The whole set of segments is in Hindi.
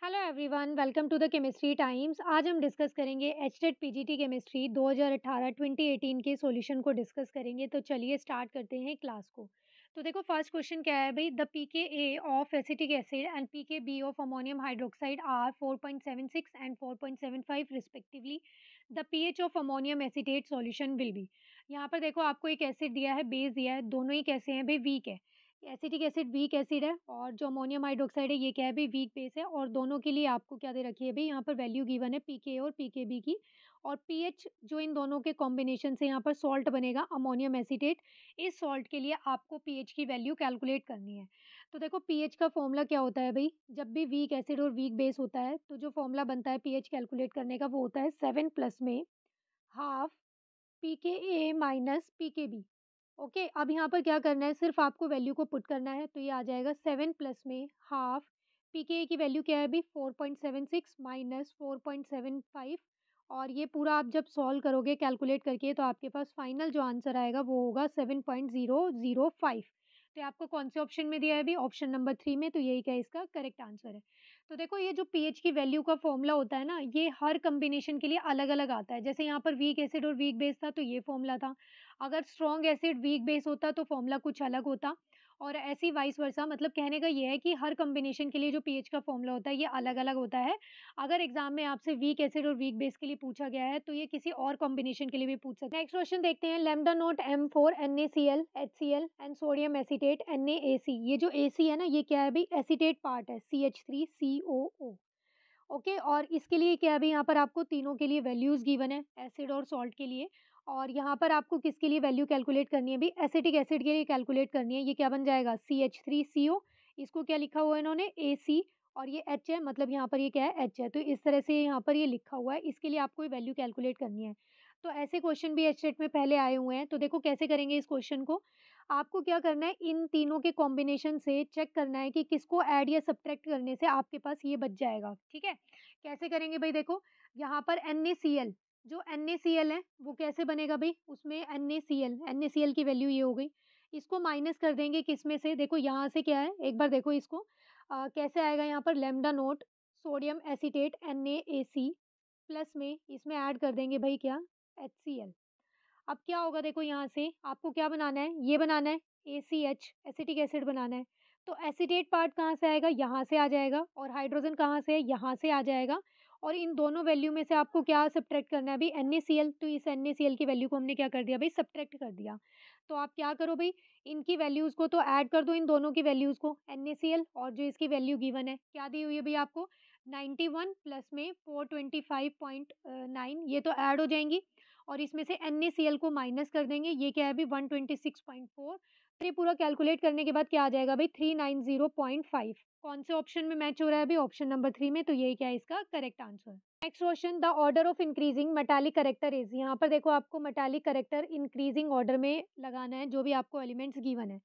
Hello everyone, welcome to the chemistry times. आज हम डिस्कस करेंगे एचटेट पीजीटी केमिस्ट्री 2018-2018 के सॉल्यूशन को डिस्कस करेंगे। तो चलिए स्टार्ट करते हैं क्लास को। तो देखो फर्स्ट क्वेश्चन क्या है भाई, the pK of acetic acid and pK of ammonium hydroxide are 4.76 and 4.75 respectively. The pH of ammonium acetate solution will be. यहाँ पर देखो आपको एक एसिड दिया है, बेस दिया है, दोनों ही कैसे हैं भाई, वीक है। एसिटिक एसिड वीक एसिड है और जो अमोनियम हाइड्रोक्साइड है ये क्या है भाई, वीक बेस है। और दोनों के लिए आपको क्या दे रखी है भाई, यहाँ पर वैल्यू गिवन है पीके और पीकेबी की। और पीएच जो इन दोनों के कॉम्बिनेशन से यहाँ पर सॉल्ट बनेगा अमोनियम एसिटेट। इस सॉल्ट के लिए आपको पीएच की वैल्यू कैलकुलेट करनी है। तो देखो पीएच का फॉर्मूला क्या होता है भाई, जब भी वीक एसिड और वीक बेस होता है तो जो फॉर्मूला बनता है पीएच कैलकुलेट करने का वो होता है 7 प्लस में हाफ पीके माइनस पीकेबी। ओके, अब यहाँ पर क्या करना है, सिर्फ आपको वैल्यू को पुट करना है। तो ये आ जाएगा 7 प्लस में हाफ पीके की वैल्यू क्या है अभी 4.76 माइनस 4.75। और ये पूरा आप जब सॉल्व करोगे कैलकुलेट करके तो आपके पास फाइनल जो आंसर आएगा वो होगा 7.005। तो ये आपको कौन से ऑप्शन में दिया है अभी, ऑप्शन नंबर 3 में। तो यही क्या इसका करेक्ट आंसर है। तो देखो ये जो पीएच की वैल्यू का फॉर्मूला होता है ना, ये हर कॉम्बिनेशन के लिए अलग अलग आता है। जैसे यहाँ पर वीक एसिड और वीक बेस था तो ये फॉर्मूला था। अगर स्ट्रॉन्ग एसिड वीक बेस होता तो फॉर्मूला कुछ अलग होता। और ऐसी वाइस वर्सा, मतलब कहने का ये है कि हर कॉम्बिनेशन के लिए जो पीएच का फॉर्मूला होता है ये अलग अलग होता है। अगर एग्जाम में आपसे वीक एसिड और वीक बेस के लिए पूछा गया है तो ये किसी और कॉम्बिनेशन के लिए भी पूछ सकते हैं। नेक्स्ट क्वेश्चन देखते हैं, lambda note M4 NaCl HCl and sodium acetate NaAC। ये जो AC है ना, ये क्या है भाई, एसिटेट पार्ट है, CH3COO। ओके, और इसके लिए क्या है अभी, यहाँ पर आपको तीनों के लिए वैल्यूज गिवन है, एसिड और सॉल्ट के लिए। और यहाँ पर आपको किसके लिए वैल्यू कैलकुलेट करनी है अभी, एसिटिक एसिड के लिए कैलकुलेट करनी है। ये क्या बन जाएगा CH3CO, इसको क्या लिखा हुआ है इन्होंने AC। और ये H है, मतलब यहाँ पर ये क्या है H है। तो इस तरह से यहाँ पर ये लिखा हुआ है, इसके लिए आपको वैल्यू कैलकुलेट करनी है। तो ऐसे क्वेश्चन भी एचटेट में पहले आए हुए हैं। तो देखो कैसे करेंगे इस क्वेश्चन को, आपको क्या करना है, इन तीनों के कॉम्बिनेशन से चेक करना है कि किसको ऐड या सब्ट्रैक्ट करने से आपके पास ये बच जाएगा। ठीक है, कैसे करेंगे भाई, देखो यहाँ पर NaCl, जो NaCl है वो कैसे बनेगा भाई, उसमें NaCl की वैल्यू ये हो गई। इसको माइनस कर देंगे किस में से, देखो यहाँ से क्या है, एक बार देखो इसको कैसे आएगा। यहाँ पर lambda note sodium acetate NaAC plus में इसमें ऐड कर देंगे भाई क्या, HCl। अब क्या होगा, देखो यहाँ से आपको क्या बनाना है, ये बनाना है ACH, एसिटिक एसिड बनाना है। तो एसिटेट पार्ट कहाँ से आएगा, यहाँ से आ जाएगा। और हाइड्रोजन कहाँ से है, यहाँ से आ जाएगा। और इन दोनों वैल्यू में से आपको क्या सब्ट्रैक्ट करना है अभी, NaCl। तो इस NaCl की वैल्यू को हमने क्या कर दिया भाई, सब्ट्रैक्ट कर दिया। तो आप क्या करो भाई, इनकी वैल्यूज को तो ऐड कर दो, इन दोनों की वैल्यूज को, NaCl और जो इसकी वैल्यू गिवन है क्या दी हुई है भाई आपको, 91 प्लस में 425.9, ये तो ऐड हो जाएंगी। और इसमें से NaCl को माइनस कर देंगे, ये क्या है अभी 126.4। तो ये पूरा कैलकुलेट करने के बाद क्या आ जाएगा भाई 390.5। कौन से ऑप्शन में मैच हो रहा है अभी, ऑप्शन नंबर 3 में। तो यही क्या है इसका correct answer. Next question, the order of increasing metallic character is. यहाँ पर देखो आपको मेटालिक करेक्टर इंक्रीजिंग ऑर्डर में लगाना है, जो भी आपको एलिमेंट्स गिवन है।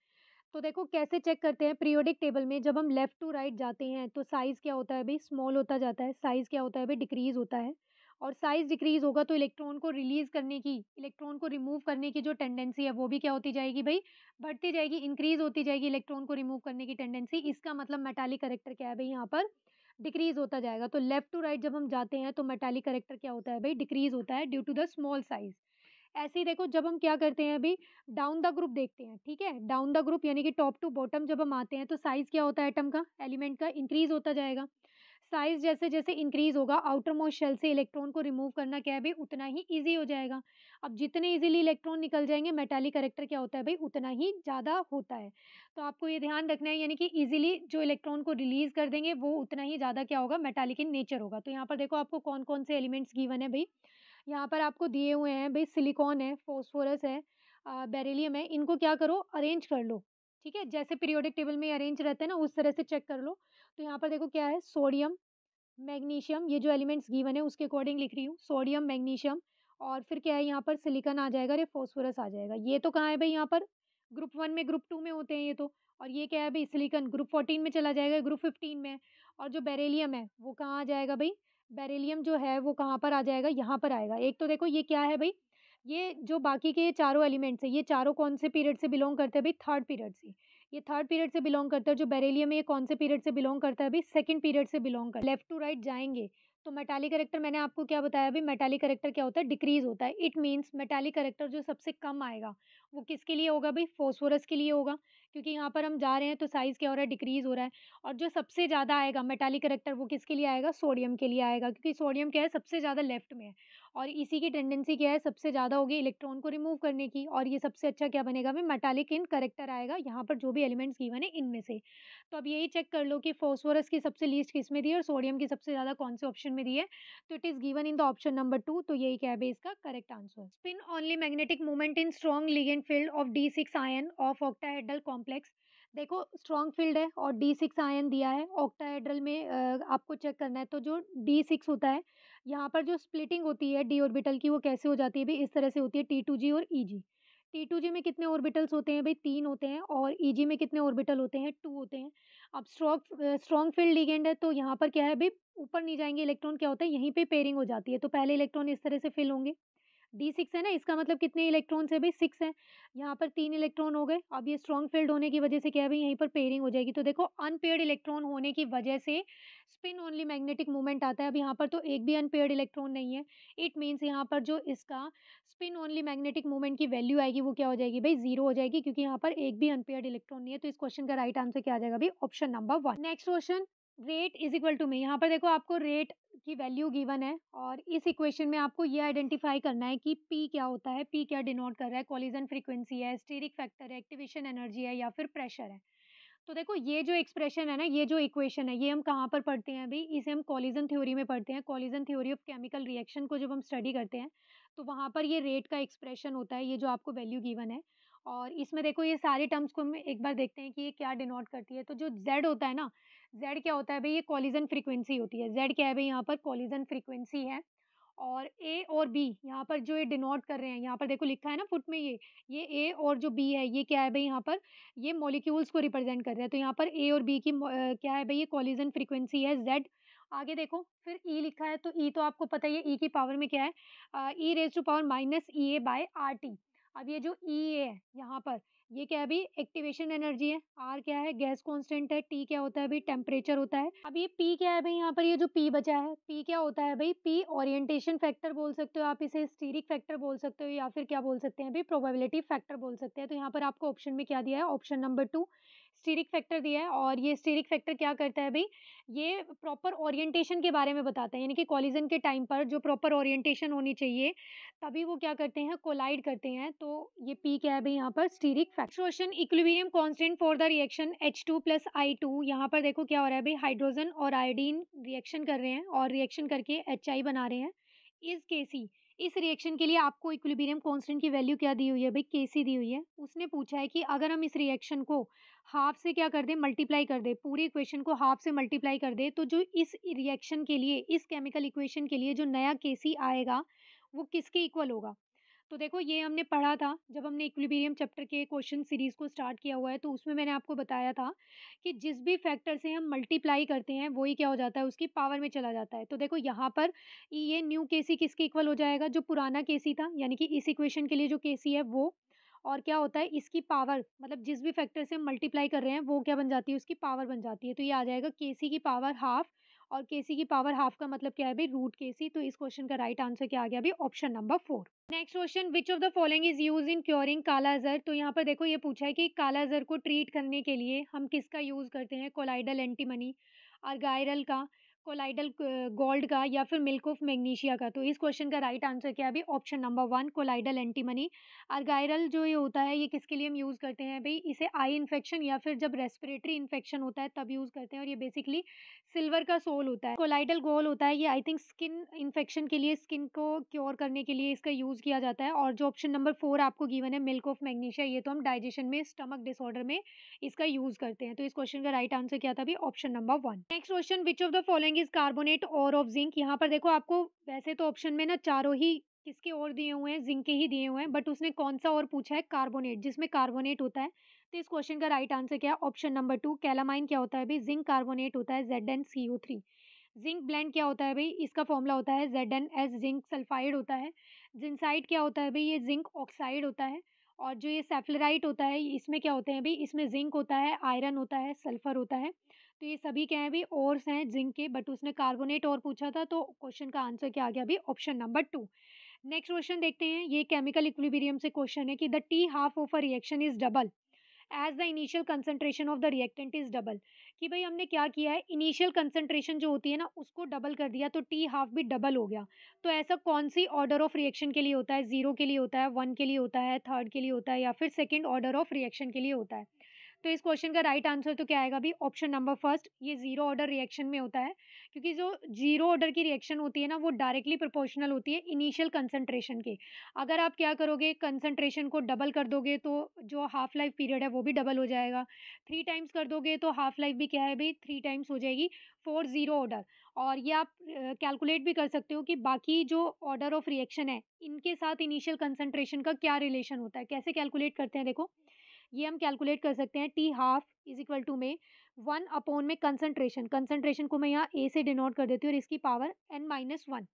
तो देखो कैसे चेक करते हैं, पीरियोडिक टेबल में जब हम लेफ्ट टू राइट जाते हैं तो साइज क्या होता है भाई, स्मॉल होता जाता है। साइज क्या होता है भाई, डिक्रीज होता है। और साइज डिक्रीज होगा तो इलेक्ट्रॉन को रिलीज करने की, इलेक्ट्रॉन को रिमूव करने की जो टेंडेंसी है वो भी क्या होती जाएगी भाई, बढ़ती जाएगी, इंक्रीज होती जाएगी इलेक्ट्रॉन को रिमूव करने की टेंडेंसी। इसका मतलब मेटालिक करेक्टर क्या है भाई, यहाँ पर डिक्रीज होता जाएगा। तो लेफ्ट टू राइट जब हम जाते हैं तो मेटालिक करेक्टर क्या होता है भाई, डिक्रीज होता है due to the small size. ऐसे ही देखो जब हम क्या करते हैं अभी, डाउन द ग्रुप देखते हैं। ठीक है, डाउन द ग्रुप यानी कि टॉप टू बॉटम जब हम आते हैं तो साइज क्या होता है एटम का, एलिमेंट का, इंक्रीज होता जाएगा। साइज जैसे जैसे इंक्रीज होगा आउटर मोस्ट शेल से इलेक्ट्रॉन को रिमूव करना क्या है भाई, उतना ही ईजी हो जाएगा। अब जितने इजीली इलेक्ट्रॉन निकल जाएंगे मेटालिक करेक्टर क्या होता है भाई, उतना ही ज़्यादा होता है। तो आपको ये ध्यान रखना है, यानी कि इजीली जो इलेक्ट्रॉन को रिलीज कर देंगे वो उतना ही ज़्यादा क्या होगा, मेटालिक इन नेचर होगा। तो यहाँ पर देखो आपको कौन कौन से एलिमेंट्स गिवन है भाई, यहाँ पर आपको दिए हुए हैं भाई, सिलिकॉन है, फास्फोरस है, बेरिलियम है। इनको क्या करो, अरेंज कर लो। ठीक है, जैसे पीरियोडिक टेबल में अरेंज रहते हैं ना उस तरह से चेक कर लो। तो यहाँ पर देखो क्या है, सोडियम, मैग्नीशियम, ये जो एलिमेंट्स गिवन है उसके अकॉर्डिंग लिख रही हूँ, सोडियम, मैग्नीशियम। और फिर क्या है, यहाँ पर सिलिकॉन आ जाएगा और ये फास्फोरस आ जाएगा। ये तो कहाँ है भाई, यहाँ पर ग्रुप 1 में, ग्रुप 2 में होते हैं ये तो। और ये क्या है भाई, सिलिकॉन ग्रुप 14 में चला जाएगा, ग्रुप 15 में है। और जो बेरिलियम है वो कहाँ आ जाएगा भाई, बेरिलियम जो है वो कहाँ पर आ जाएगा, यहाँ पर आएगा। एक तो देखो ये क्या है भाई, ये जो बाकी के ये चारों एलिमेंट्स हैं ये चारों कौन से पीरियड से बिलोंग करते हैं भाई, थर्ड पीरियड से। ये थर्ड पीरियड से बिलॉन्ग करता है। जो बेरिलियम है ये कौन से पीरियड से बिलॉन्ग करता है अभी? सेकंड पीरियड से बिलॉन्ग करता है। लेफ्ट टू राइट जाएँगे तो मेटालिक कैरेक्टर मैंने आपको क्या बताया अभी? मेटालिक कैरेक्टर क्या होता है? डिक्रीज़ होता है। इट मीन्स मेटालिक कैरेक्टर जो सबसे कम आएगा, वो किसके लिए होगा भई? फास्फोरस के लिए होगा, क्योंकि यहाँ पर हम जा रहे हैं तो साइज़ क्या हो रहा है? डिक्रीज़ हो रहा है। और जो सबसे ज़्यादा आएगा मेटालिक कैरेक्टर वो किसके लिए आएगा? सोडियम के लिए आएगा, क्योंकि सोडियम क्या है? सबसे ज़्यादा लेफ्ट में है और इसी की टेंडेंसी क्या है? सबसे ज़्यादा होगी इलेक्ट्रॉन को रिमूव करने की और ये सबसे अच्छा क्या बनेगा भई? मेटालिक इन कैरेक्टर आएगा, यहाँ पर जो भी एलिमेंट्स गिवन है इनमें से। तो अब यही चेक कर लो कि फास्फोरस की सबसे लीस्ट किसमें दी है और सोडियम की सबसे ज़्यादा कौन से ऑप्शन में दी है। तो it is given in the option number 2, तो यही क्या है बे इसका correct answer. Spin only magnetic moment in strong ligand field of D6 ion of octahedral complex. देखो स्ट्रॉन्ग फील्ड है और D6 आयन दिया है ऑक्टाहेड्रल में, आपको चेक करना है। तो जो D6 होता है, यहाँ पर जो स्प्लिटिंग होती है d ऑर्बिटल की वो कैसे हो जाती है भई? इस तरह से होती है T2g और Eg। T2g में कितने ऑर्बिटल्स होते हैं भई? 3 होते हैं और Eg में कितने ऑर्बिटल होते हैं? 2 होते हैं। अब स्ट्रॉन्ग फील्ड लिगेंड है तो यहाँ पर क्या है भई? ऊपर नहीं जाएँगे इलेक्ट्रॉन, क्या होता है यहीं पे पेयरिंग हो जाती है, तो पहले इलेक्ट्रॉन इस तरह से फिल होंगे। D6 है ना, इसका मतलब कितने इलेक्ट्रॉन्स है भई? 6 हैं। यहाँ पर 3 इलेक्ट्रॉन हो गए। अब ये स्ट्रॉन्ग फील्ड होने की वजह से क्या है भई? यहीं पर पेयरिंग हो जाएगी। तो देखो अनपेयर्ड इलेक्ट्रॉन होने की वजह से स्पिन ओनली मैग्नेटिक मोमेंट आता है। अब यहाँ पर तो एक भी अनपेयर्ड इलेक्ट्रॉन नहीं है। इट मीन्स यहाँ पर जो इसका स्पिन ओनली मैग्नेटिक मोमेंट की वैल्यू आएगी वो क्या हो जाएगी भई? 0 हो जाएगी, क्योंकि यहाँ पर एक भी अनपेयर्ड इलेक्ट्रॉन नहीं है। तो इस क्वेश्चन का राइट आंसर क्या आ जाएगा भई? Option number 1। Next question, rate is equal to में, यहाँ पर देखो आपको रेट की वैल्यू गिवन है और इस इक्वेशन में आपको ये आइडेंटिफाई करना है कि P क्या होता है, P क्या डिनोट कर रहा है, कोलिजन फ्रीक्वेंसी है, स्टीरिक फैक्टर है, एक्टिवेशन एनर्जी है या फिर प्रेशर है। तो देखो ये जो एक्सप्रेशन है ना, ये जो इक्वेशन है, ये हम कहाँ पर पढ़ते हैं अभी? इसे हम कोलिजन थ्योरी में पढ़ते हैं। Collision theory of chemical reaction को जब हम स्टडी करते हैं, तो वहाँ पर ये रेट का एक्सप्रेशन होता है, ये जो आपको वैल्यू गिवन है। और इसमें देखो ये सारी टर्म्स को हम एक बार देखते हैं कि ये क्या डिनोट करती है। तो जो Z होता है ना, Z क्या होता है भई? ये कोलिजन फ्रीक्वेंसी होती है। Z क्या है भई? यहाँ पर कोलिजन फ्रीक्वेंसी है। और ए और बी यहाँ पर जो ये डिनोट कर रहे हैं, यहाँ पर देखो लिखा है ना फुट में ये ए और जो बी है ये क्या है भई? यहाँ पर ये मॉलिक्यूल्स को रिप्रेजेंट कर रहे हैं। तो यहाँ पर ए और बी की क्या है भई? ये कोलिजन फ्रीक्वेंसी है Z। आगे देखो फिर ई लिखा है, तो ई तो आपको पता ही है, ई की पावर में क्या है? E raise to power minus E A by R T. अब ये जो ई ए है यहाँ पर, ये क्या है भई? एक्टिवेशन एनर्जी है। आर क्या है? गैस कांस्टेंट है। टी क्या होता है भई? टेम्परेचर होता है। अब ये पी क्या है भई? यहाँ पर ये जो पी बचा है, पी क्या होता है भई? पी ओरिएंटेशन फैक्टर बोल सकते हो आप इसे, स्टीरिक फैक्टर बोल सकते हो या फिर क्या बोल सकते हैं भई? प्रोबेबिलिटी फैक्टर बोल सकते हैं। तो यहाँ पर आपको ऑप्शन में क्या दिया है? ऑप्शन नंबर 2 स्टीरिक फैक्टर दिया है और ये स्टीरिक फैक्टर क्या करता है भई? ये प्रॉपर ओरिएंटेशन के बारे में बताता है, यानी कि कोलिजन के टाइम पर जो प्रॉपर ओरिएंटेशन होनी चाहिए, तभी वो क्या करते हैं? कोलाइड करते हैं। तो ये पी क्या है भई? यहाँ पर steric factor. Question, equilibrium constant for the reaction H2 plus I2। यहाँ पर देखो क्या हो रहा है भई? हाइड्रोजन और आयोडीन रिएक्शन कर रहे हैं और रिएक्शन करके HI बना रहे हैं। इस Kc, इस रिएक्शन के लिए आपको इक्विलिब्रियम कांस्टेंट की वैल्यू क्या दी हुई है भई? Kc दी हुई है। उसने पूछा है कि अगर हम इस रिएक्शन को हाफ से क्या कर दें? मल्टीप्लाई कर दें, पूरी इक्वेशन को हाफ से मल्टीप्लाई कर दें, तो जो इस रिएक्शन के लिए, इस केमिकल इक्वेशन के लिए जो नया Kc आएगा, वो किसके इक्वल होगा? तो देखो ये हमने पढ़ा था जब हमने इक्विलिब्रियम चैप्टर के क्वेश्चन सीरीज को स्टार्ट किया हुआ है, तो उसमें मैंने आपको बताया था कि जिस भी फैक्टर से हम मल्टीप्लाई करते हैं वही क्या हो जाता है? उसकी पावर में चला जाता है। तो देखो यहाँ पर ये न्यू केसी किसके इक्वल हो जाएगा? जो पुराना केसी था, यानी कि इस इक्वेशन के लिए जो केसी है वो, और क्या होता है इसकी पावर, मतलब जिस भी फैक्टर से हम मल्टीप्लाई कर रहे हैं वो क्या बन जाती है? उसकी पावर बन जाती है। तो ये आ जाएगा केसी की पावर हाफ, और केसी की पावर हाफ का मतलब क्या है भाई? रूट केसी। तो इस क्वेश्चन का राइट आंसर क्या आ गया अभी? Option number 4। Next question, which of the following is use in curing काला अजहर। तो यहाँ पर देखो ये पूछा है कि काला अजहर को ट्रीट करने के लिए हम किसका यूज करते हैं? कोलाइडल एंटीमनी, अर्गायरल का, कोलाइडल गोल्ड का या फिर मिल्क ऑफ मैग्नीशिया का। तो इस क्वेश्चन का राइट आंसर क्या है अभी? Option number 1 colloidal antimony. Argyrol जो ये होता है ये किसके लिए हम यूज करते हैं भाई? इसे आई इन्फेक्शन या फिर जब रेस्पिरेटरी इन्फेक्शन होता है तब यूज करते हैं, और ये बेसिकली सिल्वर का सोल होता है। कोलाइडल गोल्ड होता है ये आई थिंक स्किन इन्फेक्शन के लिए, स्किन को क्योर करने के लिए इसका यूज किया जाता है। और जो ऑप्शन नंबर 4 आपको गिवन है मिल्क ऑफ मैग्नीशिया, ये तो हम डाइजेशन में, स्टमक डिसऑर्डर में इसका यूज करते हैं। तो इस क्वेश्चन का राइट आंसर क्या था अभी? Option number 1। Next question, which of the following is carbonate और ऑफ जिंक। यहाँ पर देखो आपको वैसे तो ऑप्शन में ना चारों ही किसके और दिए हुए हैं? जिंक के ही दिए हुए हैं, बट उसने कौन सा और पूछा है? कार्बोनेट, जिसमें कार्बोनेट होता है। तो इस क्वेश्चन का राइट आंसर क्या है? ऑप्शन नंबर 2 कैलामाइन क्या होता है भाई? जिंक कार्बोनेट होता है ZnCO3। जिंक ब्लेंड क्या होता है भाई? इसका फॉर्मूला होता है ZnS, जिंक सल्फाइड होता है। जिंसाइड क्या होता है भाई? ये जिंक ऑक्साइड होता है। और जो ये सैफलराइट होता है, इसमें क्या होते हैं भई, इसमें ज़िंक होता है, आयरन होता है, सल्फर होता है। तो ये सभी क्या हैं भई, ओर्स हैं ज़िंक के, बट उसने कार्बोनेट और पूछा था, तो क्वेश्चन का आंसर क्या आ गया अभी, ऑप्शन नंबर 2। नेक्स्ट क्वेश्चन देखते हैं, ये केमिकल इक्विलिब्रियम से क्वेश्चन है कि the T half of a reaction is double as the initial concentration of the reactant is double. कि भाई हमने क्या किया है, इनिशियल कंसंट्रेशन जो होती है ना उसको डबल कर दिया, तो टी हाफ भी डबल हो गया। तो ऐसा कौन सी ऑर्डर ऑफ रिएक्शन के लिए होता है, जीरो के लिए होता है, वन के लिए होता है, थर्ड के लिए होता है, या फिर सेकेंड ऑर्डर ऑफ रिएक्शन के लिए होता है। तो इस क्वेश्चन का राइट आंसर तो क्या आएगा भी, ऑप्शन नंबर फर्स्ट, ये जीरो ऑर्डर रिएक्शन में होता है। क्योंकि जो जीरो ऑर्डर की रिएक्शन होती है ना, वो डायरेक्टली प्रोपोर्शनल होती है इनिशियल कंसंट्रेशन के। अगर आप क्या करोगे, कंसंट्रेशन को डबल कर दोगे, तो जो हाफ लाइफ पीरियड है वो भी डबल हो जाएगा। थ्री टाइम्स कर दोगे तो हाफ लाइफ भी क्या है भाई, थ्री टाइम्स हो जाएगी फॉर जीरो ऑर्डर। और ये आप कैलकुलेट भी कर सकते हो कि बाकी जो ऑर्डर ऑफ रिएक्शन है, इनके साथ इनिशियल कंसंट्रेशन का क्या रिलेशन होता है। कैसे कैलकुलेट करते हैं देखो, ये हम कैलकुलेट कर सकते हैं, T half is equal to में वन अपॉन में कंसंट्रेशन, कंसंट्रेशन को मैं यहाँ ए से डिनोट कर देती हूँ, और इसकी पावर एन माइनस वन।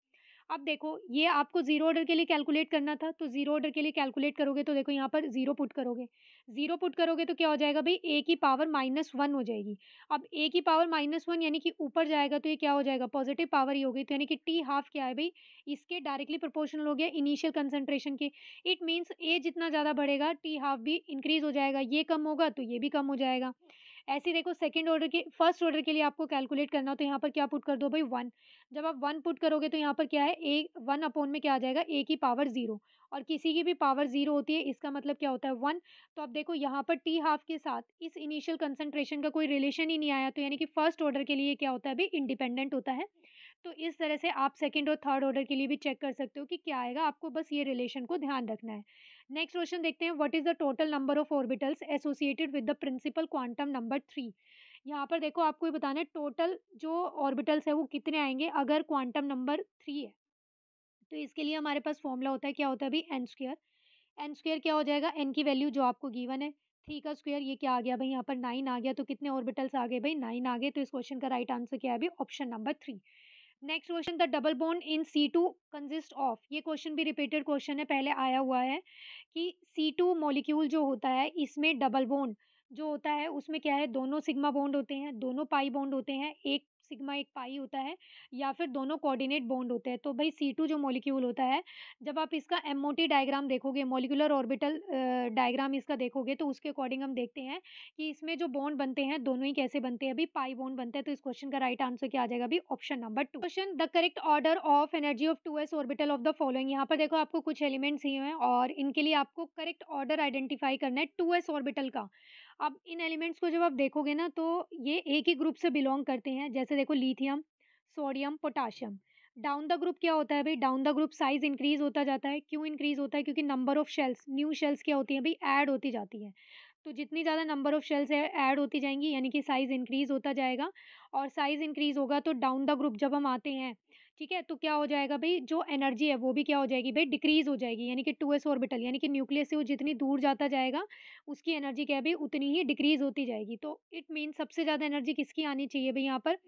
अब देखो, ये आपको ज़ीरो ऑर्डर के लिए कैलकुलेट करना था, तो ज़ीरो ऑर्डर के लिए कैलकुलेट करोगे तो देखो यहाँ पर ज़ीरो पुट करोगे। ज़ीरो पुट करोगे तो क्या हो जाएगा भई, ए की पावर -1 हो जाएगी। अब ए की पावर -1 यानी कि ऊपर जाएगा तो ये क्या हो जाएगा, पॉज़िटिव पावर ही हो गई। तो यानी कि टी हाफ क्या है भई, इसके डायरेक्टली प्रोपोर्शनल हो गया इनिशियल कंसंट्रेशन के। इट मीन्स ए जितना ज़्यादा बढ़ेगा, टी हाफ भी इंक्रीज़ हो जाएगा। ये कम होगा तो ये भी कम हो जाएगा। ऐसे ही देखो, सेकंड ऑर्डर के फर्स्ट ऑर्डर के लिए आपको कैलकुलेट करना हो तो यहाँ पर क्या पुट कर दो भई, 1। जब आप 1 पुट करोगे तो यहाँ पर क्या है, ए 1 अपॉन में क्या आ जाएगा, ए की पावर 0, और किसी की भी पावर 0 होती है, इसका मतलब क्या होता है 1। तो अब देखो यहाँ पर टी हाफ के साथ इस इनिशियल कंसंट्रेशन का कोई रिलेशन ही नहीं आया, तो यानी कि फर्स्ट ऑर्डर के लिए क्या होता है अभी, इंडिपेंडेंट होता है। तो इस तरह से आप सेकंड और थर्ड ऑर्डर के लिए भी चेक कर सकते हो कि क्या आएगा, आपको बस ये रिलेशन को ध्यान रखना है। नेक्स्ट क्वेश्चन देखते हैं, what is the total number of orbitals associated with the principal quantum number 3। यहाँ पर देखो, आपको ये बताना है टोटल जो ऑर्बिटल्स है वो कितने आएंगे अगर क्वांटम नंबर 3 है। तो इसके लिए हमारे पास फॉर्मूला होता है, क्या होता है अभी, एन स्क्वायर। एन स्क्वायर क्या हो जाएगा, एन की वैल्यू जो आपको गिवन है, थ्री का स्क्वायर, ये क्या आ गया भाई, यहाँ पर 9 आ गया। तो कितने ऑर्बिटल्स आ गए भाई, 9 आ गए। तो इस क्वेश्चन का राइट आंसर क्या है अभी, option number 3। Next question, the double bond in C2 consist of. ये क्वेश्चन भी रिपीटेड क्वेश्चन है, पहले आया हुआ है कि C2 मॉलिक्यूल जो होता है, इसमें डबल बॉन्ड जो होता है उसमें क्या है, दोनों सिग्मा बॉन्ड होते हैं, दोनों पाई बॉन्ड होते हैं, एक सिग्मा एक पाई होता है, या फिर दोनों कोऑर्डिनेट बॉन्ड होते हैं। तो भाई C2 जो मॉलिक्यूल होता है, जब आप इसका एमओटी डायग्राम देखोगे, मॉलिक्यूलर ऑर्बिटल डायग्राम इसका देखोगे, तो उसके अकॉर्डिंग हम देखते हैं कि इसमें जो बॉन्ड बनते हैं दोनों ही कैसे बनते हैं अभी, पाई बॉन्ड बनते हैं। तो इस क्वेश्चन का राइट आंसर क्या आ जाएगा अभी, option number 2। Question, the correct order of energy of 2s orbital of the following. यहाँ पर देखो, आपको कुछ एलिमेंट्स दिए हुए हैं और इनके लिए आपको करेक्ट ऑर्डर आइडेंटिफाई करना है 2s ऑर्बिटल का। अब इन एलिमेंट्स को जब आप देखोगे ना, तो ये एक ही ग्रुप से बिलोंग करते हैं। जैसे देखो, lithium, sodium, potassium. Down the group क्या होता है भाई, down the group size increase होता जाता है। क्यों इंक्रीज होता है, क्योंकि number of shells, new shells क्या होती हैं भाई, ऐड होती जाती है। तो जितनी ज़्यादा नंबर ऑफ शेल्स ऐड होती जाएंगी, यानी कि साइज इंक्रीज होता जाएगा। और साइज इंक्रीज होगा तो डाउन द ग्रुप जब हम आते हैं, ठीक है, तो क्या हो जाएगा भाई, जो एनर्जी है वो भी क्या हो जाएगी भाई, डिक्रीज हो जाएगी। यानी कि 2s ऑर्बिटल, यानी कि न्यूक्लियस से वो जितनी दूर जाता जाएगा, उसकी एनर्जी क्या है भाई, उतनी ही डिक्रीज होती जाएगी। तो इट मीन सबसे ज़्यादा एनर्जी किसकी आनी चाहिए भाई, यहाँ पर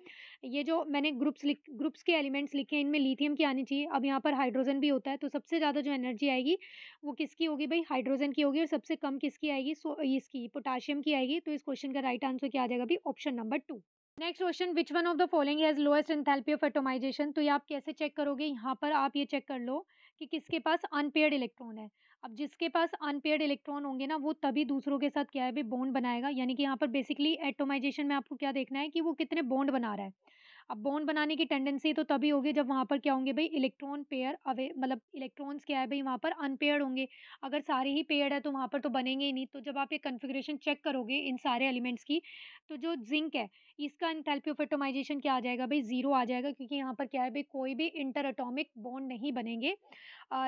ये जो मैंने ग्रुप्स के एलिमेंट्स लिखे हैं, इनमें लिथियम की आनी चाहिए। अब यहाँ पर हाइड्रोजन भी होता है, तो सबसे ज़्यादा जो एनर्जी आएगी वो किसकी होगी भाई, हाइड्रोजन की होगी। और सबसे कम किसकी आएगी, इसकी पोटाशियम की आएगी। तो इस क्वेश्चन का राइट आंसर क्या आ जाएगा भाई, option number 2। Next question, which one of the following has lowest enthalpy of atomization. तो ये आप कैसे चेक करोगे, यहाँ पर आप ये चेक कर लो कि किसके पास अनपेयर्ड इलेक्ट्रॉन है। अब जिसके पास अनपेयर्ड इलेक्ट्रॉन होंगे ना, वो तभी दूसरों के साथ क्या है भाई, बॉन्ड बनाएगा। यानी कि यहाँ पर बेसिकली एटोमाइजेशन में आपको क्या देखना है कि वो कितने बॉन्ड बना रहा है। अब बॉन्ड बनाने की टेंडेंसी तो तभी होगी जब वहाँ पर क्या होंगे भाई, इलेक्ट्रॉन पेयर अवे, मतलब इलेक्ट्रॉन्स क्या है भाई वहाँ पर अनपेयर्ड होंगे। अगर सारे ही पेयर्ड है तो वहाँ पर तो बनेंगे ही नहीं। तो जब आप ये कॉन्फ़िगरेशन चेक करोगे इन सारे एलिमेंट्स की, तो जो ज़िंक है, इसका एंथैल्पी ऑफ एटोमाइजेशन क्या आ जाएगा भाई, 0 आ जाएगा। क्योंकि यहाँ पर क्या है भाई, कोई भी इंटर एटॉमिक बॉन्ड नहीं बनेंगे।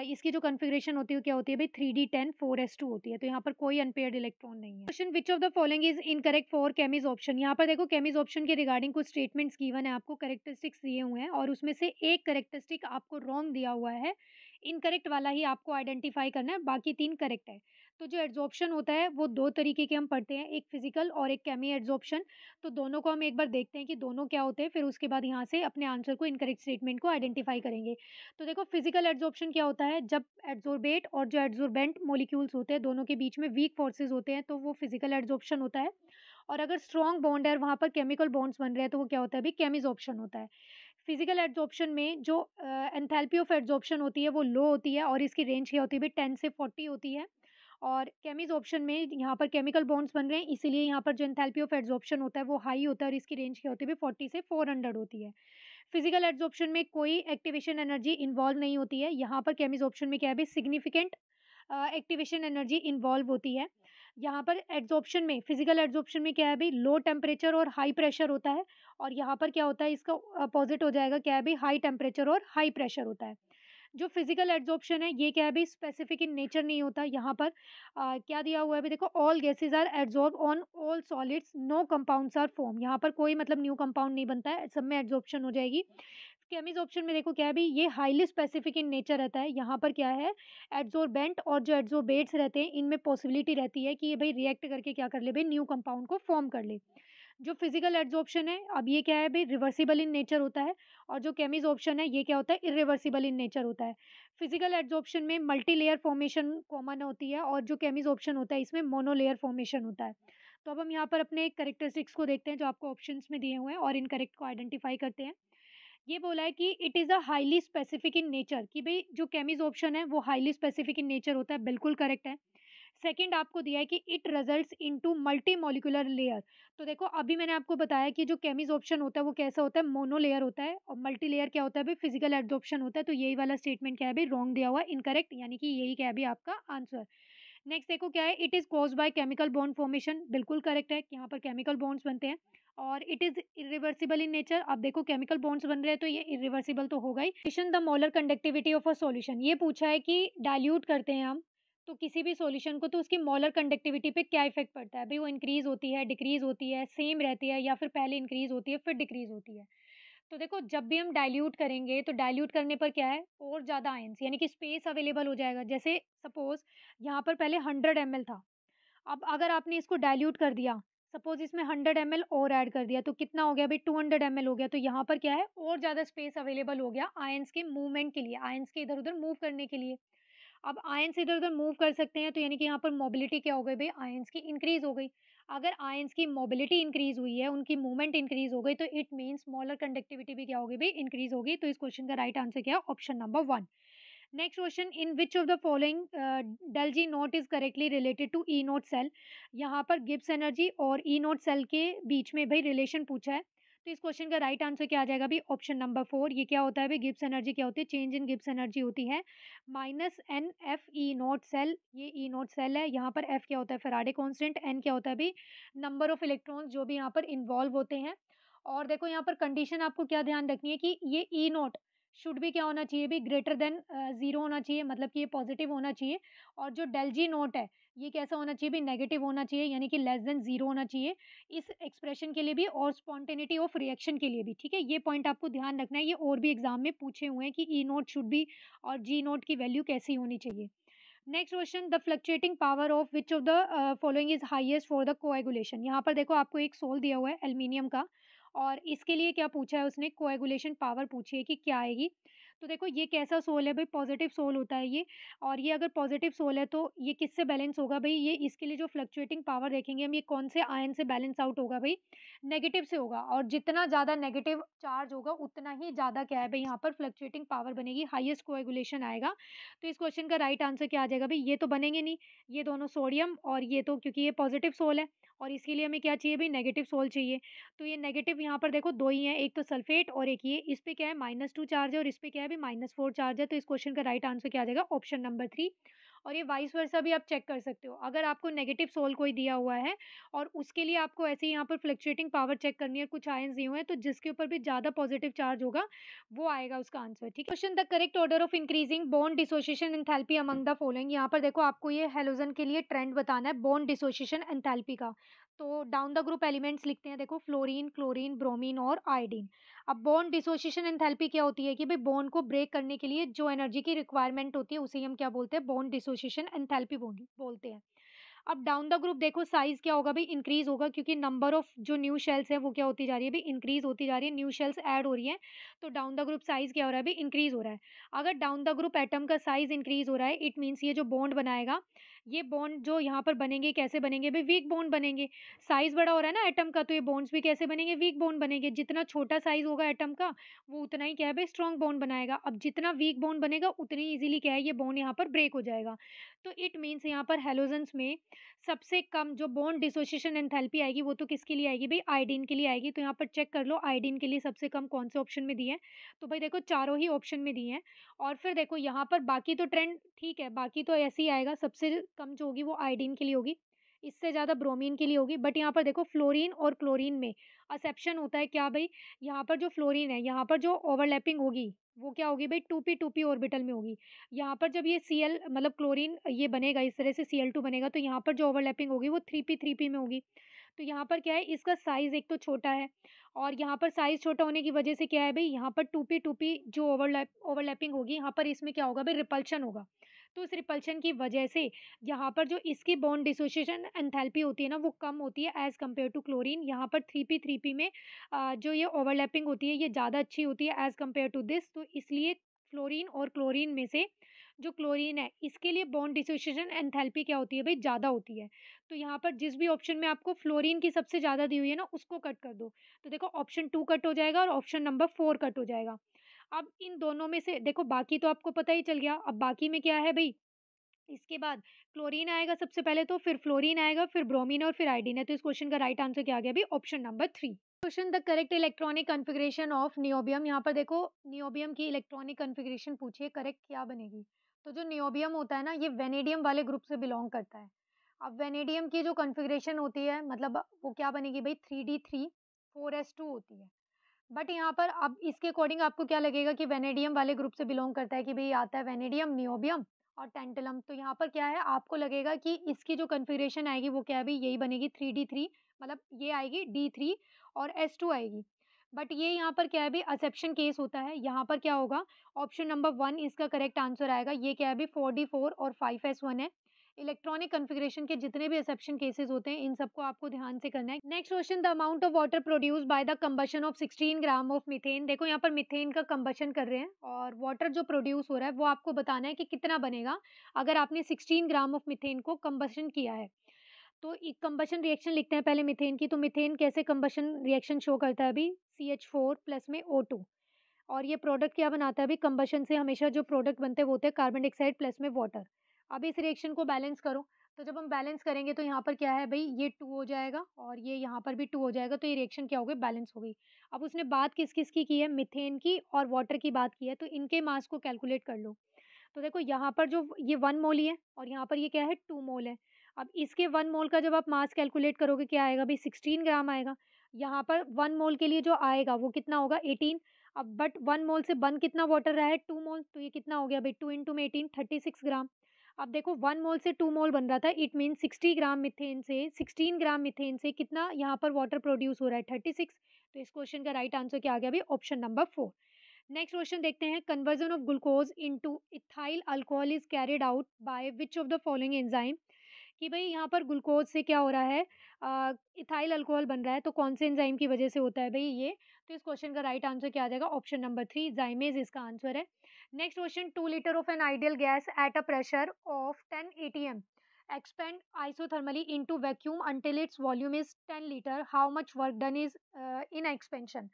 इसकी जो कॉन्फ़िगरेशन होती है, वो क्या होती है भाई, 3d10 4s2 होती है। तो यहाँ पर कोई अनपेयर्ड इलेक्ट्रॉन नहीं है। Question, which of the following is incorrect for chemisorption. यहाँ पर देखो, केमीज ऑप्शन के रिगार्डिंग कुछ स्टेटमेंट्स गिवन है, आपको कैरेक्टरिस्टिक्स दिए हुए हैं, और उसमें से एक कैरेक्टरिस्टिक आपको रॉन्ग दिया हुआ है। इनकरेक्ट वाला ही आपको आइडेंटिफाई करना है, बाकी 3 करेक्ट है। तो जो एड्सॉर्प्शन होता है वो 2 तरीके के हम पढ़ते हैं, एक फिज़िकल और एक केमी एड्सॉर्प्शन। तो दोनों को हम एक बार देखते हैं कि दोनों क्या होते हैं, फिर उसके बाद यहाँ से अपने आंसर को इनकरेक्ट स्टेटमेंट को आइडेंटिफ़ाई करेंगे। तो देखो फिज़िकल एड्सॉर्प्शन क्या होता है, जब एड्सोर्बेट और जो एड्सोर्बेंट मॉलिक्यूल्स होते हैं, दोनों के बीच में वीक फोर्सेज़ होते हैं, तो वो फिज़िकल एड्सॉर्प्शन होता है। और अगर स्ट्रॉन्ग बॉन्ड है और वहाँ पर केमिकल बॉन्ड्स बन रहे हैं, तो वो क्या होता है अभी केमिसॉर्प्शन होता है। फिजिकल एड्सॉर्प्शन में जो एंथैल्पी ऑफ एड्सॉर्प्शन होती है वो लो होती है और इसकी रेंज क्या होती है 10 से 40 होती है। और केमिसॉर्प्शन में यहाँ पर केमिकल बॉन्ड्स बन रहे हैं, इसीलिए यहाँ पर जो एंथैल्पी ऑफ एड्सॉर्प्शन होता है वो हाई होता है और इसकी रेंज क्या होती है 40 से 400 होती है। फिजिकल एड्सॉर्प्शन में कोई एक्टिवेशन एनर्जी इन्वॉल्व नहीं होती है। यहाँ पर केमिसॉर्प्शन में क्या है सिग्निफिकेंट एक्टिवेशन एनर्जी इन्वॉल्व होती है। यहाँ पर एड्सॉर्प्शन में फिजिकल एड्सॉर्प्शन में क्या है लो टेम्परेचर और हाई प्रेशर होता है। और यहाँ पर क्या होता है इसका अपोजिट हो जाएगा, क्या है हाई टेम्परेचर और हाई प्रेशर होता है। जो फिजिकल एड्सॉर्प्शन है ये क्या है स्पेसिफिक इन नेचर नहीं होता। यहाँ पर क्या दिया हुआ है देखो, all gases are adsorb on all solids, no compounds are form. यहाँ पर कोई मतलब न्यू कंपाउंड नहीं बनता है, सब में एड्सॉर्प्शन हो जाएगी। केमिज ऑप्शन में देखो क्या है ये हाईली स्पेसिफिक इन नेचर रहता है। यहाँ पर क्या है एड्सोर्बेंट और जो एड्सोर्बेट्स रहते हैं इनमें पॉसिबिलिटी रहती है कि ये रिएक्ट करके क्या कर ले न्यू कंपाउंड को फॉर्म कर ले। जो फिजिकल एड्सॉर्प्शन है अब ये क्या है रिवर्सिबल इन नेचर होता है। और जो केमिज ऑप्शन है ये क्या होता है इरिवर्सिबल इन नेचर होता है। फिजिकल एड्सॉर्प्शन में मल्टी लेयर फॉर्मेशन कॉमन होती है और जो केमिज ऑप्शन होता है इसमें मोनोलेयर फॉर्मेशन होता है। तो अब हम यहाँ पर अपने करेक्टरिस्टिक्स को देखते हैं जो आपको ऑप्शंस में दिए हुए हैं और इनकरेक्ट को आइडेंटिफाई करते हैं। ये बोला है कि it is a highly specific in nature, कि भई जो केमिज़ ऑप्शन है वो हाईली स्पेसिफिक इन नेचर होता है, बिल्कुल करेक्ट है। सेकंड आपको दिया है कि it results into multi molecular layer. तो देखो अभी मैंने आपको बताया कि जो केमिज़ ऑप्शन होता है वो कैसा होता है मोनो लेयर होता है और मल्टी लेयर क्या होता है फिजिकल एडसॉर्प्शन होता है। तो यही वाला स्टेटमेंट क्या है रॉन्ग दिया हुआ है, इनकरेक्ट, यानी कि यही क्या है आपका आंसर। नेक्स्ट देखो क्या है, it is caused by chemical bond formation, बिल्कुल करेक्ट है कि यहाँ पर केमिकल बॉन्ड्स बनते हैं। और it is irreversible in nature, अब देखो केमिकल बॉन्ड्स बन रहे हैं तो ये इरिवर्सिबल तो होगा ही। Question the molar conductivity of a solution, ये पूछा है कि डाइल्यूट करते हैं हम तो किसी भी सॉल्यूशन को, तो उसकी मोलर कंडक्टिविटी पे क्या इफेक्ट पड़ता है भाई, वो इंक्रीज होती है, डिक्रीज होती है, सेम रहती है, या फिर पहले इंक्रीज होती है फिर डिक्रीज होती है। तो देखो जब भी हम डाइल्यूट करेंगे तो डाइल्यूट करने पर क्या है और ज़्यादा आयंस यानी कि स्पेस अवेलेबल हो जाएगा। जैसे सपोज़ यहाँ पर पहले 100 ml था, अब अगर आपने इसको डाइल्यूट कर दिया, सपोज़ इसमें 100 ml और ऐड कर दिया तो कितना हो गया भई 200 ml हो गया। तो यहाँ पर क्या है और ज़्यादा स्पेस अवेलेबल हो गया आयंस के मूवमेंट के लिए, आयंस के इधर-उधर मूव करने के लिए। अब आयंस इधर-उधर मूव कर सकते हैं तो यानी कि यहाँ पर मोबिलिटी क्या हो गई भई आयंस की इंक्रीज़ हो गई। अगर आयंस की मोबिलिटी इंक्रीज़ हुई है, उनकी मूवमेंट इंक्रीज़ हो गई तो इट मीन्स मोलर कंडक्टिविटी भी क्या होगी भई इंक्रीज़ होगी। तो इस क्वेश्चन का राइट आंसर क्या है option number 1। Next question, in which of the following del G naught is correctly related to E naught cell. यहाँ पर गिब्स एनर्जी और ई नोट सेल के बीच में भाई रिलेशन पूछा है। तो इस क्वेश्चन का राइट आंसर क्या आ जाएगा अभी ऑप्शन नंबर 4। ये क्या होता है भाई गिब्स एनर्जी क्या होती है, चेंज इन गिब्स एनर्जी होती है minus N F E naught cell. ये ई नोट सेल है, यहाँ पर एफ क्या होता है फैराडे कांस्टेंट, एन क्या होता है भाई नंबर ऑफ इलेक्ट्रॉन्स जो भी यहाँ पर इन्वॉल्व होते हैं। और देखो यहाँ पर कंडीशन आपको क्या ध्यान रखनी है कि ये ई नोट शुड भी क्या होना चाहिए भी ग्रेटर देन 0 होना चाहिए, मतलब कि ये पॉजिटिव होना चाहिए। और जो डेल जी नोट है ये कैसा होना चाहिए भी नेगेटिव होना चाहिए, यानी कि लेस देन 0 होना चाहिए इस एक्सप्रेशन के लिए भी और स्पॉन्टेनिटी ऑफ रिएक्शन के लिए भी। ठीक है, ये पॉइंट आपको ध्यान रखना है, ये और भी एग्जाम में पूछे हुए हैं कि ई नोट शुड भी और जी नोट की वैल्यू कैसी होनी चाहिए। Next question, the fluctuating power of which of the following is highest for the coagulation. यहाँ पर देखो आपको एक सोल दिया हुआ है एल्युमिनियम का और इसके लिए क्या पूछा है उसने कोएगुलेशन पावर पूछी है कि क्या आएगी। तो देखो ये कैसा सोल है भाई, पॉजिटिव सोल होता है ये। और ये अगर पॉजिटिव सोल है तो ये किससे बैलेंस होगा भाई, ये इसके लिए जो फ्लक्चुएटिंग पावर देखेंगे हम ये कौन से आयन से बैलेंस आउट होगा भाई, नेगेटिव से होगा। और जितना ज़्यादा नेगेटिव चार्ज होगा उतना ही ज़्यादा क्या है भाई यहाँ पर फ्लक्चुएटिंग पावर बनेगी, हाईएस्ट कोएगुलेशन आएगा। तो इस क्वेश्चन का राइट आंसर क्या आ जाएगा भाई, ये तो बनेंगे नहीं, ये दोनों सोडियम और ये तो क्योंकि ये पॉजिटिव सोल है और इसके लिए हमें क्या चाहिए भाई नेगेटिव सोल चाहिए। तो ये नेगेटिव यहाँ पर देखो दो ही हैं, एक तो सल्फेट और एक ये, इस पे क्या है -2 चार्ज है और इस पे क्या है भाई -4 चार्ज है। तो इस क्वेश्चन का राइट आंसर क्या आ जाएगा ऑप्शन नंबर 3। और ये वाइस वर्सा भी आप चेक कर सकते हो, अगर आपको नेगेटिव सोल कोई दिया हुआ है और उसके लिए आपको ऐसे ही यहाँ पर फ्लक्चुएटिंग पावर चेक करनी है, कुछ आयंस दिए हुए हैं तो जिसके ऊपर भी ज़्यादा पॉजिटिव चार्ज होगा वो आएगा उसका आंसर। ठीक है, question, the correct order of increasing bond dissociation enthalpy among the following. यहाँ पर देखो आपको ये हेलोजन के लिए ट्रेंड बताना है बॉन्ड डिसोसिएशन एंथैल्पी का। तो डाउन द ग्रुप एलिमेंट्स लिखते हैं, देखो फ्लोरीन, क्लोरीन, ब्रोमीन और आयोडीन। अब बॉन्ड डिसोसिएशन एंथैल्पी क्या होती है कि भाई बॉन्ड को ब्रेक करने के लिए जो एनर्जी की रिक्वायरमेंट होती है उसे हम क्या बोलते हैं, बॉन्ड डिसोसिएशन एंथैल्पी बोलते हैं। अब डाउन द ग्रुप देखो साइज़ क्या होगा भई, इंक्रीज़ होगा क्योंकि नंबर ऑफ जो न्यू शेल्स है वो क्या होती जा रही है भई, इंक्रीज़ होती जा रही है, न्यू शेल्स ऐड हो रही हैं, तो डाउन द ग्रुप साइज़ क्या हो रहा है भई, इंक्रीज़ हो रहा है। अगर डाउन द ग्रुप एटम का साइज़ इंक्रीज़ हो रहा है, इट मीन्स ये जो बॉन्ड बनाएगा, ये बॉन्ड जो यहाँ पर बनेंगे कैसे बनेंगे भई, वीक बॉन्ड बनेंगे। साइज़ बड़ा हो रहा है ना एटम का, तो ये बॉन्ड्स भी कैसे बनेंगे, वीक बॉन्ड बनेंगे। जितना छोटा साइज़ होगा एटम का, वो उतना ही क्या है भई, स्ट्रॉन्ग बॉन्ड बनाएगा। अब जितना वीक बॉन्ड बनेगा, उतनी ईज़िली क्या है, ये बॉन्ड यहाँ पर ब्रेक हो जाएगा। तो इट मीन्स यहाँ पर हैलोजेंस में सबसे कम जो बॉन्ड डिसोसिएशन एंथैल्पी आएगी वो तो किसके लिए आएगी भई, आयोडीन के लिए आएगी। तो यहाँ पर चेक कर लो आयोडीन के लिए सबसे कम कौन से ऑप्शन में दिए हैं। तो भाई देखो चारों ही ऑप्शन में दिए हैं। और फिर देखो यहाँ पर बाकी तो ट्रेंड ठीक है, बाकी तो ऐसे ही आएगा, सबसे कम जो होगी वो आयोडीन के लिए होगी, इससे ज़्यादा ब्रोमीन के लिए होगी। बट यहाँ पर देखो फ्लोरीन और क्लोरीन में एक्सेप्शन होता है क्या भई, यहाँ पर जो फ्लोरीन है, यहाँ पर जो ओवरलैपिंग होगी, वो क्या होगी भई, 2p ऑर्बिटल में होगी। यहाँ पर जब ये Cl मतलब क्लोरीन ये बनेगा, इस तरह से Cl2 बनेगा, तो यहाँ पर जो ओवरलैपिंग होगी वो 3p में होगी। तो यहाँ पर क्या है, इसका साइज़ एक तो छोटा है और यहाँ पर साइज़ छोटा होने की वजह से क्या है भई, यहाँ पर 2p जो ओवरलैपिंग होगी, यहाँ पर इसमें क्या होगा भई, रिपल्शन होगा। तो इस रिपल्शन की वजह से यहाँ पर जो इसकी बॉन्ड डिसोसिएशन एंथैल्पी होती है ना, वो कम होती है एज़ कम्पेयर टू क्लोरीन। यहाँ पर 3p में जो ये ओवरलैपिंग होती है, ये ज़्यादा अच्छी होती है एज़ कम्पेयर टू दिस। तो इसलिए फ्लोरीन और क्लोरीन में से जो क्लोरीन है, इसके लिए बॉन्ड डिसोसिएशन एंथैल्पी क्या होती है भई, ज़्यादा होती है। तो यहाँ पर जिस भी ऑप्शन में आपको फ्लोरीन की सबसे ज़्यादा दी हुई है ना, उसको कट कर दो। तो देखो ऑप्शन 2 कट हो जाएगा और ऑप्शन नंबर 4 कट हो जाएगा। अब इन दोनों में से देखो बाकी तो आपको पता ही चल गया। अब बाकी में क्या है भई, इसके बाद क्लोरीन आएगा सबसे पहले, तो फिर फ्लोरीन आएगा, फिर ब्रोमीन और फिर आयोडीन है। तो इस क्वेश्चन का राइट आंसर क्या आ गया भई, option number 3। Question the correct electronic configuration of niobium. यहाँ पर देखो नियोबियम की इलेक्ट्रॉनिक कॉन्फ़िगरेशन पूछी है, करेक्ट क्या बनेगी? तो जो नियोबियम होता है ना, ये वेनेडियम वाले ग्रुप से बिलॉन्ग करता है। अब वेनेडियम की जो कॉन्फ़िगरेशन होती है, मतलब वो क्या बनेगी भई, 3d3 4s2 होती है। बट यहाँ पर अब इसके अकॉर्डिंग आपको क्या लगेगा कि वेनेडियम वाले ग्रुप से बिलॉन्ग करता है, कि भई आता है वेनेडियम, नियोबियम और टैंटलम। तो यहाँ पर क्या है, आपको लगेगा कि इसकी जो कॉन्फ़िगरेशन आएगी वो क्या है भई, यही बनेगी 3d3, मतलब ये आएगी d3 और s2 आएगी। बट ये यहाँ पर क्या है भई, एक्सेप्शन केस होता है। यहाँ पर क्या होगा, ऑप्शन नंबर 1 इसका करेक्ट आंसर आएगा। ये क्या है भई, 4d4 और 5s1 है। इलेक्ट्रॉनिक कॉन्फ़िगरेशन के जितने भी एक्सेप्शन केसेस होते हैं, इन सबको आपको ध्यान से करना है। Next question, the amount of water produced by the combustion of 16 gram of methane. देखो यहाँ पर मीथेन का कंबशन कर रहे हैं और वाटर जो प्रोड्यूस हो रहा है वो आपको बताना है कि कितना बनेगा अगर आपने 16 ग्राम ऑफ मीथेन को कंबशन किया है। तो एक कंबशन रिएक्शन लिखते हैं पहले मीथेन की। तो मीथेन कैसे कंबशन रिएक्शन शो करता है अभी, CH4 प्लस में O2। और ये प्रोडक्ट क्या बनाता है अभी, कंबशन से हमेशा जो प्रोडक्ट बनते हैं वो होते हैं कार्बन डाइऑक्साइड प्लस में वाटर। अब इस रिएक्शन को बैलेंस करो। तो जब हम बैलेंस करेंगे तो यहाँ पर क्या है भई, ये 2 हो जाएगा और ये यहाँ पर भी 2 हो जाएगा, तो ये रिएक्शन क्या हो गई, बैलेंस हो गई। अब उसने बात किस-किस की है, मीथेन की और वाटर की बात की है, तो इनके मास को कैलकुलेट कर लो। तो देखो यहाँ पर जो ये 1 मोल ही है और यहाँ पर ये क्या है, 2 मोल है। अब इसके 1 मोल का जब आप मास कैलकुलेट करोगे क्या आएगा भई, 16 ग्राम आएगा। यहाँ पर 1 मोल के लिए जो आएगा वो कितना होगा, 18। अब बट 1 मोल से बन कितना वाटर रहा है, 2 मोल, तो ये कितना हो गया भई, 2 इंटू में 18 36 ग्राम। अब देखो 1 मोल से 2 मोल बन रहा था, इट मीन्स 60 ग्राम मीथेन से 16 ग्राम मीथेन से कितना यहाँ पर वाटर प्रोड्यूस हो रहा है, 36। तो इस क्वेश्चन का राइट आंसर क्या आ गया भई, ऑप्शन नंबर 4। नेक्स्ट क्वेश्चन देखते हैं, conversion of glucose into ethyl alcohol is carried out by which of the following enzyme. कि भई यहाँ पर ग्लूकोज से क्या हो रहा है, इथाइल अल्कोहल बन रहा है, तो कौन से एंजाइम की वजह से होता है भई ये। तो इस क्वेश्चन का राइट आंसर क्या आ जाएगा, ऑप्शन नंबर 3 जाइमेज इसका आंसर है। Next question, 2 litre of an ideal gas at a pressure of 10 atm expand isothermally into vacuum until its volume is 10 liter, how much work done is in expansion।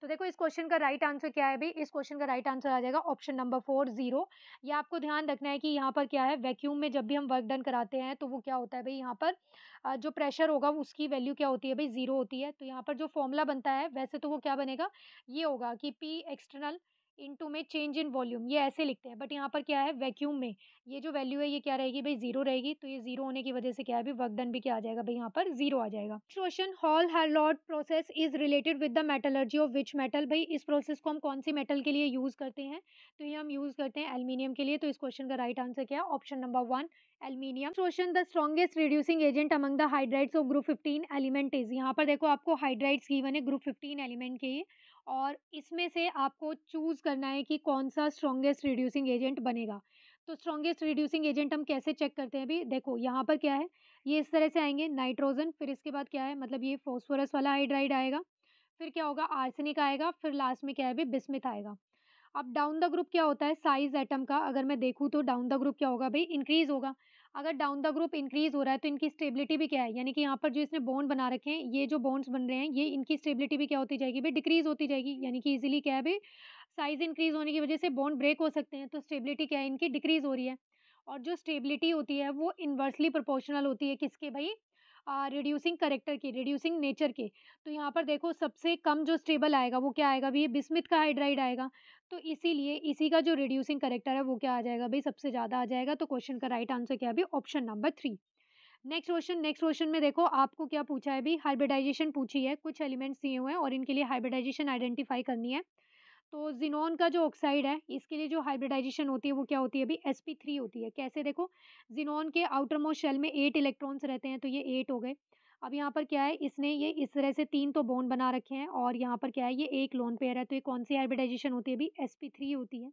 तो देखो इस क्वेश्चन का राइट आंसर क्या है भई, इस क्वेश्चन का राइट आंसर आ जाएगा ऑप्शन नंबर 4 0। ये आपको ध्यान रखना है कि यहाँ पर क्या है, वैक्यूम में जब भी हम वर्क डन कराते हैं तो वो क्या होता है भई, यहाँ पर जो प्रेशर होगा उसकी वैल्यू क्या होती है भई, 0 होती है। तो यहाँ पर जो फॉर्मूला बनता है वैसे तो वो क्या बनेगा, ये होगा कि P एक्सटर्नल इनटू में चेंज इन वॉल्यूम, ये ऐसे लिखते हैं, बट यहाँ पर क्या है वैक्यूम में ये जो वैल्यू है ये क्या रहेगी भाई, ज़ीरो रहेगी। तो ये ज़ीरो होने की वजह से क्या है, अभी वर्क डन भी क्या आ जाएगा भाई, यहाँ पर ज़ीरो आ जाएगा। Question, Hall Heroult process is related with the metallurgy of which metal, भाई इस प्रोसेस को हम कौन सी मेटल के लिए यूज करते हैं, तो ये हम यूज करते हैं एल्यूमिनियम के लिए। तो इस क्वेश्चन का राइट आंसर क्या है, option number one, aluminium. Question, the strongest reducing agent among the hydrides of group 15 element is, यहाँ पर देखो आपको हाइड्राइड्स गिवन है ग्रुप 15 एलिमेंट के ये, और इसमें से आपको चूज़ करना है कि कौन-सा स्ट्रॉन्गेस्ट रिड्यूसिंग एजेंट बनेगा। तो स्ट्रॉन्गेस्ट रिड्यूसिंग एजेंट हम कैसे चेक करते हैं अभी, देखो यहाँ पर क्या है, ये इस तरह से आएँगे नाइट्रोजन, फिर इसके बाद क्या है, मतलब ये फास्फोरस वाला हाइड्राइड आएगा, फिर क्या होगा आर्सेनिक आएगा, फिर लास्ट में क्या है अभी बिस्मुथ आएगा। अब डाउन द ग्रुप क्या होता है, साइज़ एटम का अगर मैं देखूँ तो डाउन द ग्रुप क्या होगा भई, इंक्रीज़ होगा। अगर डाउन द ग्रुप इंक्रीज़ हो रहा है तो इनकी स्टेबिलिटी भी क्या है, यानी कि यहाँ पर जो इसने बॉन्ड बना रखे हैं, ये जो बॉन्ड्स बन रहे हैं, ये इनकी स्टेबिलिटी भी क्या होती जाएगी भई, डिक्रीज़ होती जाएगी। यानी कि ईज़िली क्या है भई, साइज़ इंक्रीज़ होने की वजह से बॉन्ड ब्रेक हो सकते हैं, तो स्टेबिलिटी क्या है इनकी डिक्रीज़ हो रही है। और जो स्टेबिलिटी होती है वो इनवर्सली प्रोपोर्शनल होती है किसके भई, रिड्यूसिंग कैरेक्टर की, रिड्यूसिंग नेचर के। तो यहाँ पर देखो सबसे कम जो स्टेबल आएगा वो क्या आएगा भई, बिस्मुथ का हाइड्राइड आएगा। तो इसीलिए इसी का जो रिड्यूसिंग कैरेक्टर है वो क्या आ जाएगा भई, सबसे ज़्यादा आ जाएगा। तो क्वेश्चन का राइट आंसर क्या है भई, ऑप्शन नंबर 3। नेक्स्ट क्वेश्चन में देखो आपको क्या पूछा है अभी, हाइब्रिडाइजेशन पूछी है, कुछ एलिमेंट्स दिए हुए हैं और इनके लिए हाइब्रिडाइजेशन आइडेंटिफाई करनी है। तो ज़ीनॉन का जो ऑक्साइड है, इसके लिए जो हाइब्रिडाइजेशन होती है वो क्या होती है अभी, sp3 होती है। कैसे देखो, ज़ीनॉन के आउटर मोस्ट शेल में 8 इलेक्ट्रॉन्स रहते हैं, तो ये 8 हो गए। अब यहाँ पर क्या है, इसने ये इस तरह से 3 तो बॉन्ड बना रखे हैं और यहाँ पर क्या है, ये एक लोन पेयर है, तो ये कौन-सी हाइब्रिडाइजेशन होती है अभी, sp3 होती है।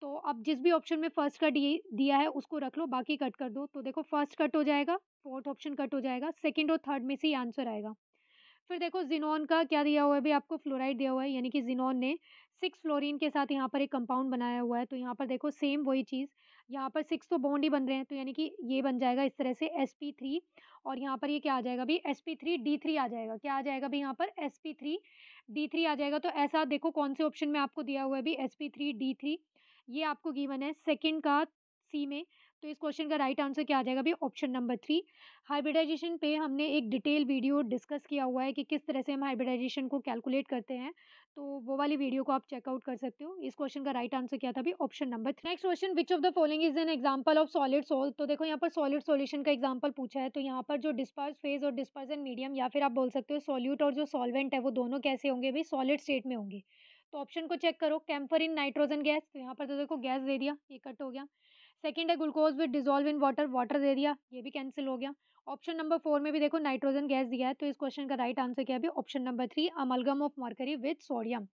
तो अब जिस भी ऑप्शन में फर्स्ट कट ये दिया है उसको रख लो, बाकी कट कर दो। तो देखो फर्स्ट कट हो जाएगा, फोर्थ ऑप्शन कट हो जाएगा, सेकंड और थर्ड में से ही आंसर आएगा। फिर देखो ज़ीनॉन का क्या दिया हुआ है अभी आपको, फ्लोराइड दिया हुआ है, यानी कि ज़ीनॉन ने 6 फ्लोरीन के साथ यहाँ पर एक कंपाउंड बनाया हुआ है। तो यहाँ पर देखो सेम वही चीज़, यहाँ पर 6 तो बॉन्ड ही बन रहे हैं, तो यानी कि ये बन जाएगा इस तरह से sp3, और यहाँ पर ये क्या आ जाएगा अभी, sp3d3 आ जाएगा। क्या आ जाएगा अभी यहाँ पर, sp3d3 आ जाएगा। तो ऐसा देखो कौन से ऑप्शन में आपको दिया हुआ है अभी, sp3d3 ये आपको गिवन है सेकंड का सी में। तो इस क्वेश्चन का राइट आंसर क्या आ जाएगा अभी, ऑप्शन नंबर 3। हाइब्रिडाइजेशन पे हमने एक डिटेल वीडियो डिस्कस किया हुआ है कि किस तरह से हम हाइब्रिडाइजेशन को कैलकुलेट करते हैं, तो वो वाली वीडियो को आप चेकआउट कर सकते हो। इस क्वेश्चन का राइट आंसर क्या था अभी, option number 3। Next question, which of the following is an example of solid sol, तो देखो यहाँ पर सॉलिड सॉल्यूशन का एग्जांपल पूछा है। तो यहाँ पर जो डिस्पर्स फेज और डिस्पर्सन मीडियम, या फिर आप बोल सकते हो सॉल्यूट और जो सॉल्वेंट है वो दोनों कैसे होंगे भाई, सॉलिड स्टेट में होंगे। तो ऑप्शन को चेक करो, कैम्फर इन नाइट्रोजन गैस, तो यहाँ पर तो देखो गैस दे दिया, ये कट हो गया। सेकंड है glucose with dissolve in water, water दे दिया, ये भी कैंसिल हो गया। ऑप्शन नंबर 4 में भी देखो नाइट्रोजन गैस दिया है, तो इस क्वेश्चन का राइट आंसर क्या है, option number 3, amalgam of mercury with sodium.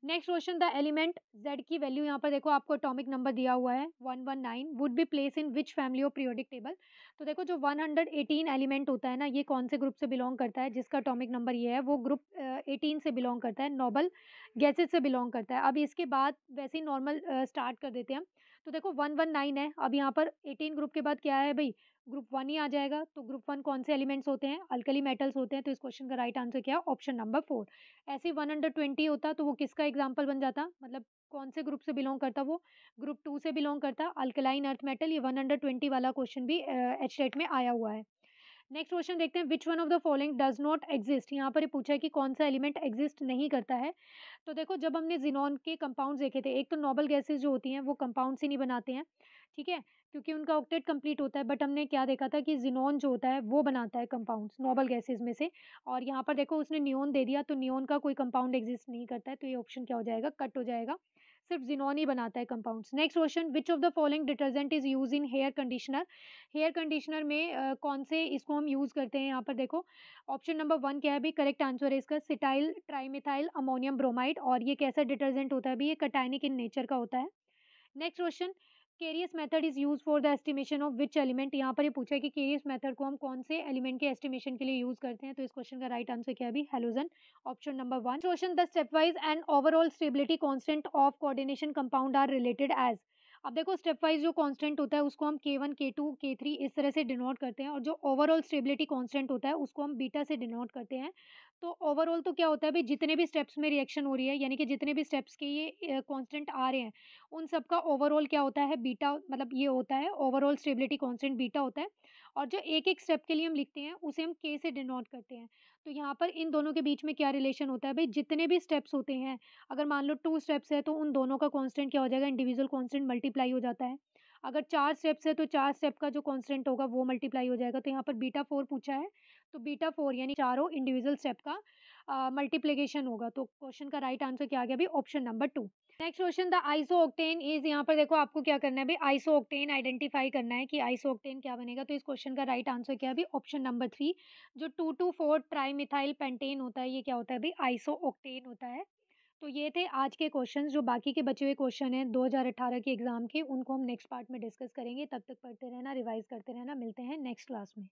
Next question, the element Z की वैल्यू, यहाँ पर देखो आपको एटॉमिक नंबर दिया हुआ है 119, would be place in which family of periodic table. तो देखो जो 118 एलिमेंट होता है ना, ये कौन से ग्रुप से बिलोंग करता है, जिसका एटॉमिक नंबर ये है वो ग्रुप 18 से बिलोंग करता है, नोबल गैसेज से बिलोंग करता है। अब इसके बाद वैसे ही नॉर्मल स्टार्ट कर देते हैं हम। तो देखो 119 है, अब यहाँ पर 18 ग्रुप के बाद क्या है भाई, ग्रुप 1 ही आ जाएगा। तो ग्रुप 1 कौन से एलिमेंट्स होते हैं, अल्कली मेटल्स होते हैं। तो इस क्वेश्चन का राइट आंसर क्या है, ऑप्शन नंबर 4। ऐसे ही 120 होता तो वो किसका एग्जाम्पल बन जाता, मतलब कौन से ग्रुप से बिलोंग करता वो, ग्रुप 2 से बिलोंग करता, अल्कलाइन अर्थ मेटल। ये 120 वाला क्वेश्चन भी एचटेट में आया हुआ है। नेक्स्ट क्वेश्चन देखते हैं, which one of the following does not exist, यहाँ पर ये पूछा है कि कौन सा एलिमेंट एग्जिस्ट नहीं करता है। तो देखो जब हमने जिनॉन के कंपाउंड्स देखे थे, एक तो नोबल गैसेस जो होती हैं वो कंपाउंड से नहीं बनाते हैं, ठीक है, क्योंकि उनका ऑक्टेट कंप्लीट होता है। बट हमने क्या देखा था कि जिनॉन जो होता है वो बनाता है कंपाउंड्स नोबल गैसेस में से। और यहाँ पर देखो उसने नियोन दे दिया, तो नियोन का कोई कंपाउंड एग्जिस्ट नहीं करता है, तो ये ऑप्शन क्या हो जाएगा, कट हो जाएगा। सिर्फ जिनॉन ही बनाता है compounds. Next question, which of the following detergent is use in hair conditioner, hair conditioner में कौन से इसको हम यूज़ करते हैं, यहाँ पर देखो ऑप्शन नंबर 1 क्या है अभी, करेक्ट आंसर है इसका सिटाइल ट्राइमिथाइल अमोनियम ब्रोमाइड। और ये कैसा डिटर्जेंट होता है अभी, ये कटायनिक इन नेचर का होता है। Next question, carious method is use for the estimation of which element, यहाँ पर ये पूछा है कि केरियस मेथड को हम कौन से एलिमेंट के एस्टिमेशन के लिए यूज करते हैं। तो इस क्वेश्चन का राइट आंसर क्या है अभी, halogen, option number 1। Question, the stepwise and overall stability constant of coordination compound are related as, अब देखो स्टेप वाइज जो कांस्टेंट होता है उसको हम K1 K2 K3 इस तरह से डिनोट करते हैं, और जो ओवरऑल स्टेबिलिटी कांस्टेंट होता है उसको हम बीटा से डिनोट करते हैं। तो ओवरऑल तो क्या होता है भई जितने भी स्टेप्स में रिएक्शन हो रही है, यानी कि जितने भी स्टेप्स के ये कांस्टेंट आ रहे हैं, उन सब का ओवरऑल क्या होता है बीटा मतलब ये होता है ओवरऑल स्टेबिलिटी कांस्टेंट बीटा होता है और जो एक-एक स्टेप के लिए हम लिखते हैं, उसे हम के से डिनोट करते हैं। तो यहाँ पर इन दोनों के बीच में क्या रिलेशन होता है भई जितने भी स्टेप्स होते हैं, अगर मान लो 2 स्टेप्स है तो उन दोनों का कांस्टेंट क्या हो जाएगा इंडिविजुअल कांस्टेंट मल्टीप्लाई हो जाता है। अगर 4 स्टेप्स है तो 4 स्टेप का जो कांस्टेंट होगा वो मल्टीप्लाई हो जाएगा। तो यहाँ पर बीटा 4 पूछा है, तो बीटा 4 यानी चारों इंडिविजुअल स्टेप का मल्टीप्लिकेशन होगा। तो क्वेश्चन का राइट आंसर क्या आ गया भई option number 2। Next question the isooctane is यहाँ पर देखो आपको क्या करना है भई आइसोऑक्टेन आइडेंटिफाई करना है कि आइसोऑक्टेन क्या बनेगा। तो इस क्वेश्चन का राइट आंसर क्या है भई ऑप्शन नंबर 3 जो 2,2,4 ट्राइमिथाइल पेंटेन होता है, ये क्या होता है भई आइसोऑक्टेन होता है। तो ये थे आज के क्वेश्चंस जो बाकी के बचे हुए क्वेश्चन हैं 2018 के एग्ज़ाम के, उनको हम नेक्स्ट पार्ट में डिस्कस करेंगे। तब तक पढ़ते रहना, रिवाइज़ करते रहना। मिलते हैं नेक्स्ट क्लास में।